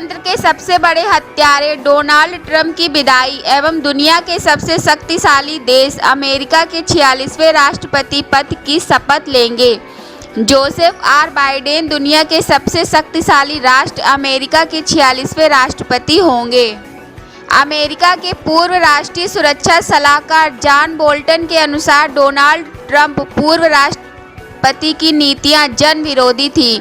लोकतंत्र के सबसे बड़े हत्यारे डोनाल्ड ट्रंप की विदाई एवं दुनिया के सबसे शक्तिशाली देश अमेरिका के 46वें राष्ट्रपति पद की शपथ लेंगे। जोसेफ आर बाइडेन दुनिया के सबसे शक्तिशाली राष्ट्र अमेरिका के 46वें राष्ट्रपति होंगे। अमेरिका के पूर्व राष्ट्रीय सुरक्षा सलाहकार जॉन बोल्टन के अनुसार डोनाल्ड ट्रंप पूर्व राष्ट्रपति की नीतियां जन विरोधी थी।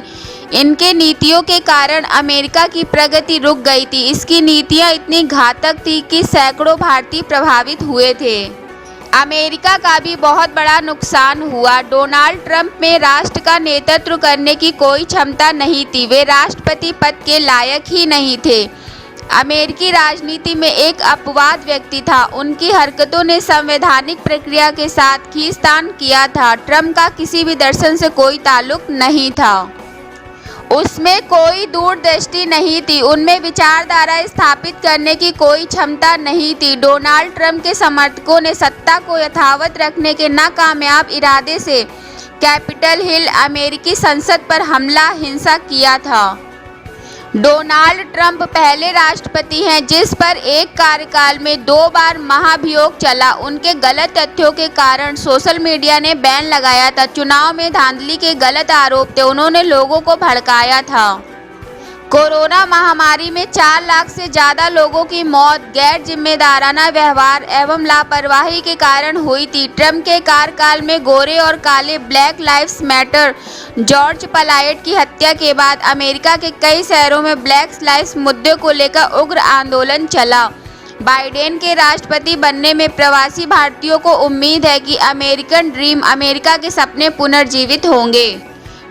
इनके नीतियों के कारण अमेरिका की प्रगति रुक गई थी। इसकी नीतियां इतनी घातक थी कि सैकड़ों भारतीय प्रभावित हुए थे। अमेरिका का भी बहुत बड़ा नुकसान हुआ। डोनाल्ड ट्रंप में राष्ट्र का नेतृत्व करने की कोई क्षमता नहीं थी। वे राष्ट्रपति पद के लायक ही नहीं थे। अमेरिकी राजनीति में एक अपवाद व्यक्ति था। उनकी हरकतों ने संवैधानिक प्रक्रिया के साथ खींचतान किया था। ट्रंप का किसी भी दर्शन से कोई ताल्लुक नहीं था। उसमें कोई दूरदृष्टि नहीं थी। उनमें विचारधारा स्थापित करने की कोई क्षमता नहीं थी। डोनाल्ड ट्रंप के समर्थकों ने सत्ता को यथावत रखने के नाकामयाब इरादे से कैपिटल हिल अमेरिकी संसद पर हमला हिंसा किया था। डोनाल्ड ट्रंप पहले राष्ट्रपति हैं जिस पर एक कार्यकाल में 2 बार महाभियोग चला। उनके गलत तथ्यों के कारण सोशल मीडिया ने बैन लगाया था। चुनाव में धांधली के गलत आरोप थे। उन्होंने लोगों को भड़काया था। कोरोना महामारी में 4 लाख से ज़्यादा लोगों की मौत गैर जिम्मेदाराना व्यवहार एवं लापरवाही के कारण हुई थी। ट्रंप के कार्यकाल में गोरे और काले black lives matter George Floyd की हत्या के बाद अमेरिका के कई शहरों में ब्लैक लाइव्स मुद्दे को लेकर उग्र आंदोलन चला। बाइडेन के राष्ट्रपति बनने में प्रवासी भारतीयों को उम्मीद है कि अमेरिकन ड्रीम, अमेरिका के सपने पुनर्जीवित होंगे।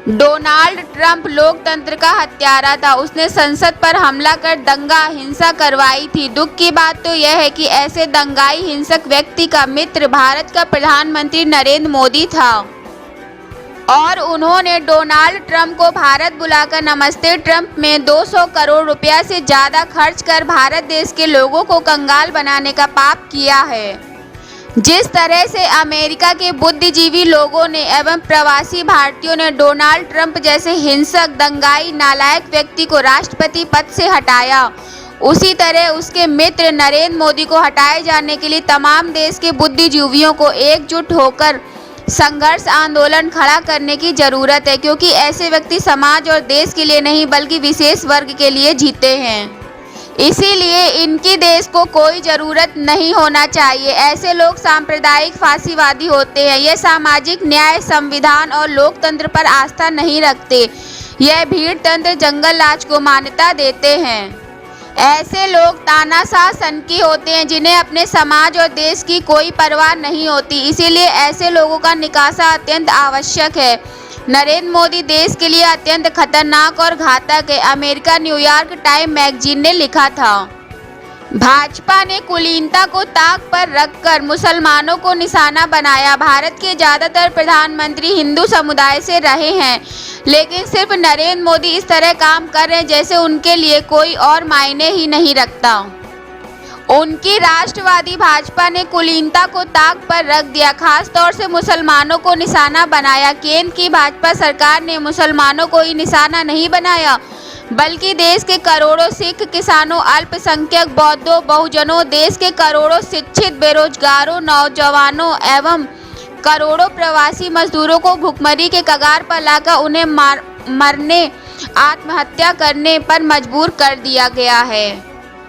डोनाल्ड ट्रंप लोकतंत्र का हत्यारा था। उसने संसद पर हमला कर दंगा हिंसा करवाई थी। दुख की बात तो यह है कि ऐसे दंगाई हिंसक व्यक्ति का मित्र भारत का प्रधानमंत्री नरेंद्र मोदी था और उन्होंने डोनाल्ड ट्रंप को भारत बुलाकर नमस्ते ट्रंप में 200 करोड़ रुपया से ज़्यादा खर्च कर भारत देश के लोगों को कंगाल बनाने का पाप किया है। जिस तरह से अमेरिका के बुद्धिजीवी लोगों ने एवं प्रवासी भारतीयों ने डोनाल्ड ट्रंप जैसे हिंसक, दंगाई, नालायक व्यक्ति को राष्ट्रपति पद से हटाया, उसी तरह उसके मित्र नरेंद्र मोदी को हटाए जाने के लिए तमाम देश के बुद्धिजीवियों को एकजुट होकर संघर्ष आंदोलन खड़ा करने की जरूरत है, क्योंकि ऐसे व्यक्ति समाज और देश के लिए नहीं बल्कि विशेष वर्ग के लिए जीते हैं। इसीलिए इनकी देश को कोई ज़रूरत नहीं होना चाहिए। ऐसे लोग सांप्रदायिक फांसीवादी होते हैं। ये सामाजिक न्याय, संविधान और लोकतंत्र पर आस्था नहीं रखते। यह भीड़ तंत्र, जंगल राज को मान्यता देते हैं। ऐसे लोग तानाशाह सनकी होते हैं जिन्हें अपने समाज और देश की कोई परवाह नहीं होती। इसीलिए ऐसे लोगों का निकासा अत्यंत आवश्यक है। नरेंद्र मोदी देश के लिए अत्यंत खतरनाक और घातक है। अमेरिका न्यूयॉर्क टाइम मैगजीन ने लिखा था। भाजपा ने कुलीनता को ताक पर रखकर मुसलमानों को निशाना बनाया। भारत के ज़्यादातर प्रधानमंत्री हिंदू समुदाय से रहे हैं, लेकिन सिर्फ नरेंद्र मोदी इस तरह काम कर रहे हैं जैसे उनके लिए कोई और मायने ही नहीं रखता। उनकी राष्ट्रवादी भाजपा ने कुलीनता को ताक पर रख दिया, खास तौर से मुसलमानों को निशाना बनाया। केंद्र की भाजपा सरकार ने मुसलमानों को ही निशाना नहीं बनाया, बल्कि देश के करोड़ों सिख, किसानों, अल्पसंख्यक, बौद्धों, बहुजनों, देश के करोड़ों शिक्षित बेरोजगारों, नौजवानों एवं करोड़ों प्रवासी मजदूरों को भुखमरी के कगार पर लाकर उन्हें मरने, आत्महत्या करने पर मजबूर कर दिया गया है।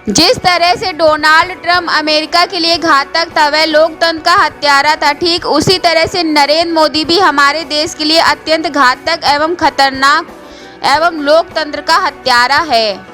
जिस तरह से डोनाल्ड ट्रंप अमेरिका के लिए घातक था, वह लोकतंत्र का हत्यारा था, ठीक उसी तरह से नरेंद्र मोदी भी हमारे देश के लिए अत्यंत घातक एवं खतरनाक एवं लोकतंत्र का हत्यारा है।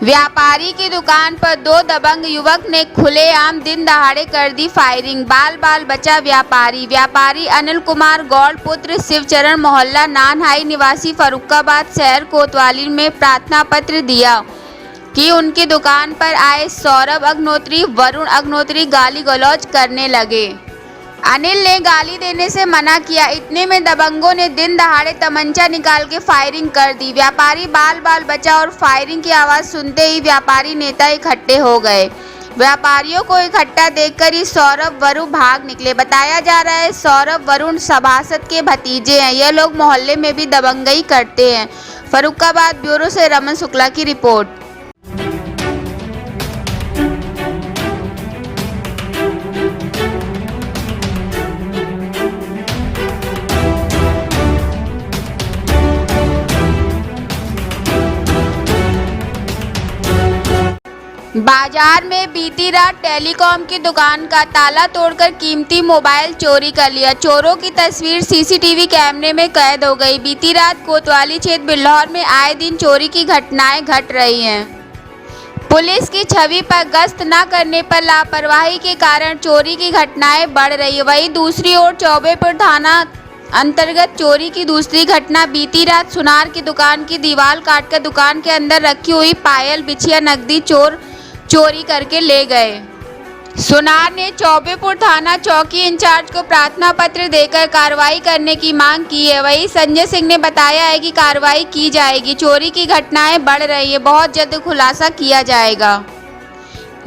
व्यापारी की दुकान पर 2 दबंग युवक ने खुलेआम दिन दहाड़े कर दी फायरिंग। बाल बाल बचा व्यापारी अनिल कुमार गौड़ पुत्र शिवचरण मोहल्ला नानहाई निवासी फर्रुखाबाद शहर कोतवाली में प्रार्थना पत्र दिया कि उनकी दुकान पर आए सौरभ अग्नोत्री, वरुण अग्नोत्री गाली गलौज करने लगे। अनिल ने गाली देने से मना किया। इतने में दबंगों ने दिन दहाड़े तमंचा निकाल के फायरिंग कर दी। व्यापारी बाल बाल बचा और फायरिंग की आवाज़ सुनते ही व्यापारी नेता इकट्ठे हो गए। व्यापारियों को इकट्ठा देखकर ही सौरभ वरुण भाग निकले। बताया जा रहा है सौरभ वरुण सभासद के भतीजे हैं। यह लोग मोहल्ले में भी दबंगई करते हैं। फर्रुखाबाद ब्यूरो से रमन शुक्ला की रिपोर्ट। बाजार में बीती रात टेलीकॉम की दुकान का ताला तोड़कर कीमती मोबाइल चोरी कर लिया। चोरों की तस्वीर सीसीटीवी कैमरे में कैद हो गई। बीती रात कोतवाली क्षेत्र बिल्हौर में आए दिन चोरी की घटनाएं घट रही हैं। पुलिस की छवि पर गश्त न करने पर लापरवाही के कारण चोरी की घटनाएं बढ़ रही है। वहीं दूसरी ओर चौबेपुर थाना अंतर्गत चोरी की दूसरी घटना बीती रात सुनार की दुकान की दीवार काटकर दुकान के अंदर रखी हुई पायल बिछिया नकदी चोरी करके ले गए। सुनार ने चौबेपुर थाना चौकी इंचार्ज को प्रार्थना पत्र देकर कार्रवाई करने की मांग की है। वहीं संजय सिंह ने बताया है कि कार्रवाई की जाएगी। चोरी की घटनाएं बढ़ रही है, बहुत जल्द खुलासा किया जाएगा।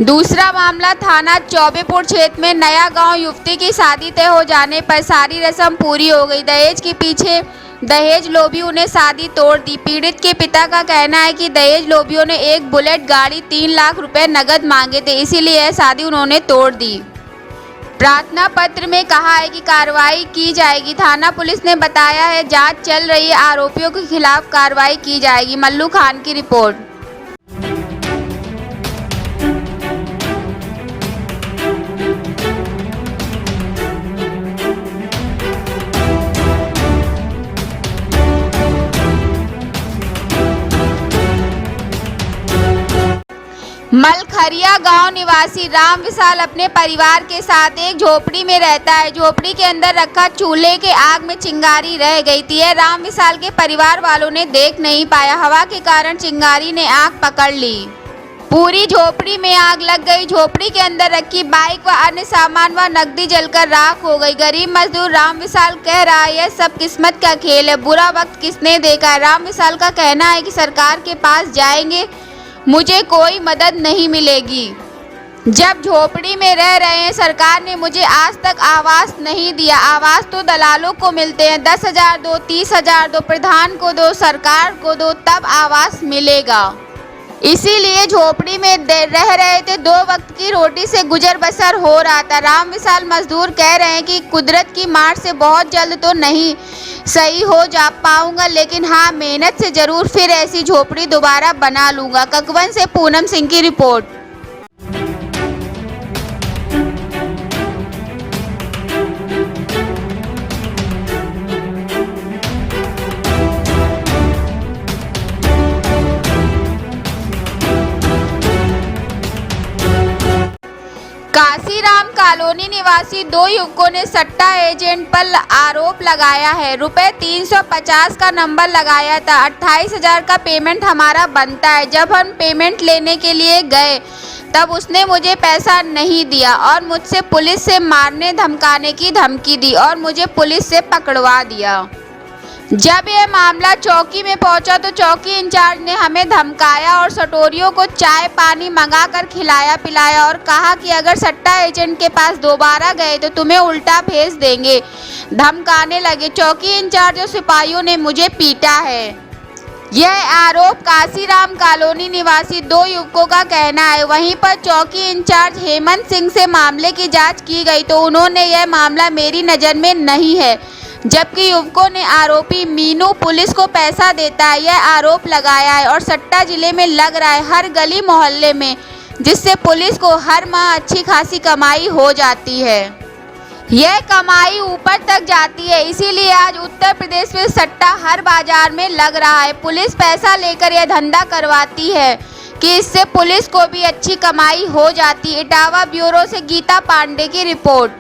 दूसरा मामला थाना चौबेपुर क्षेत्र में नया गांव युवती की शादी तय हो जाने पर सारी रस्म पूरी हो गई। दहेज के पीछे दहेज लोभियों ने शादी तोड़ दी। पीड़ित के पिता का कहना है कि दहेज लोभियों ने एक बुलेट गाड़ी 3 लाख रुपए नगद मांगे थे, इसीलिए यह शादी उन्होंने तोड़ दी। प्रार्थना पत्र में कहा है कि कार्रवाई की जाएगी। थाना पुलिस ने बताया है जांच चल रही है, आरोपियों के खिलाफ कार्रवाई की जाएगी। मल्लू खान की रिपोर्ट। मलखरिया गांव निवासी राम विशाल अपने परिवार के साथ एक झोपड़ी में रहता है। झोपड़ी के अंदर रखा चूल्हे के आग में चिंगारी रह गई थी। यह राम विशाल के परिवार वालों ने देख नहीं पाया। हवा के कारण चिंगारी ने आग पकड़ ली। पूरी झोपड़ी में आग लग गई। झोपड़ी के अंदर रखी बाइक व अन्य सामान व नकदी जलकर राख हो गई। गरीब मजदूर राम विशाल कह रहा है यह सब किस्मत का खेल है, बुरा वक्त किसने देखा है। राम विशाल का कहना है कि सरकार के पास जाएंगे, मुझे कोई मदद नहीं मिलेगी। जब झोपड़ी में रह रहे हैं, सरकार ने मुझे आज तक आवास नहीं दिया। आवास तो दलालों को मिलते हैं, 10,000 दो, 30,000 दो, प्रधान को दो, सरकार को दो, तब आवास मिलेगा। इसीलिए झोपड़ी में रह रहे थे। 2 वक्त की रोटी से गुजर बसर हो रहा था। राम विशाल मजदूर कह रहे हैं कि कुदरत की मार से बहुत जल्द तो नहीं सही हो जा पाऊंगा, लेकिन हाँ मेहनत से जरूर फिर ऐसी झोपड़ी दोबारा बना लूंगा। ककवन से पूनम सिंह की रिपोर्ट। काशीराम कॉलोनी निवासी 2 युवकों ने सट्टा एजेंट पर आरोप लगाया है। रुपए 350 का नंबर लगाया था। 28,000 का पेमेंट हमारा बनता है। जब हम पेमेंट लेने के लिए गए तब उसने मुझे पैसा नहीं दिया और मुझसे पुलिस से मारने धमकाने की धमकी दी और मुझे पुलिस से पकड़वा दिया। जब यह मामला चौकी में पहुंचा तो चौकी इंचार्ज ने हमें धमकाया और सटोरियों को चाय पानी मंगाकर खिलाया पिलाया और कहा कि अगर सट्टा एजेंट के पास दोबारा गए तो तुम्हें उल्टा भेज देंगे। धमकाने लगे। चौकी इंचार्ज और सिपाहियों ने मुझे पीटा है। यह आरोप काशीराम कॉलोनी निवासी 2 युवकों का कहना है। वहीं पर चौकी इंचार्ज हेमंत सिंह से मामले की जांच की गई तो उन्होंने यह मामला मेरी नज़र में नहीं है, जबकि युवकों ने आरोपी मीनू पुलिस को पैसा देता है यह आरोप लगाया है और सट्टा जिले में लग रहा है हर गली मोहल्ले में, जिससे पुलिस को हर माह अच्छी खासी कमाई हो जाती है। यह कमाई ऊपर तक जाती है, इसीलिए आज उत्तर प्रदेश में सट्टा हर बाजार में लग रहा है। पुलिस पैसा लेकर यह धंधा करवाती है कि इससे पुलिस को भी अच्छी कमाई हो जाती है। इटावा ब्यूरो से गीता पांडे की रिपोर्ट।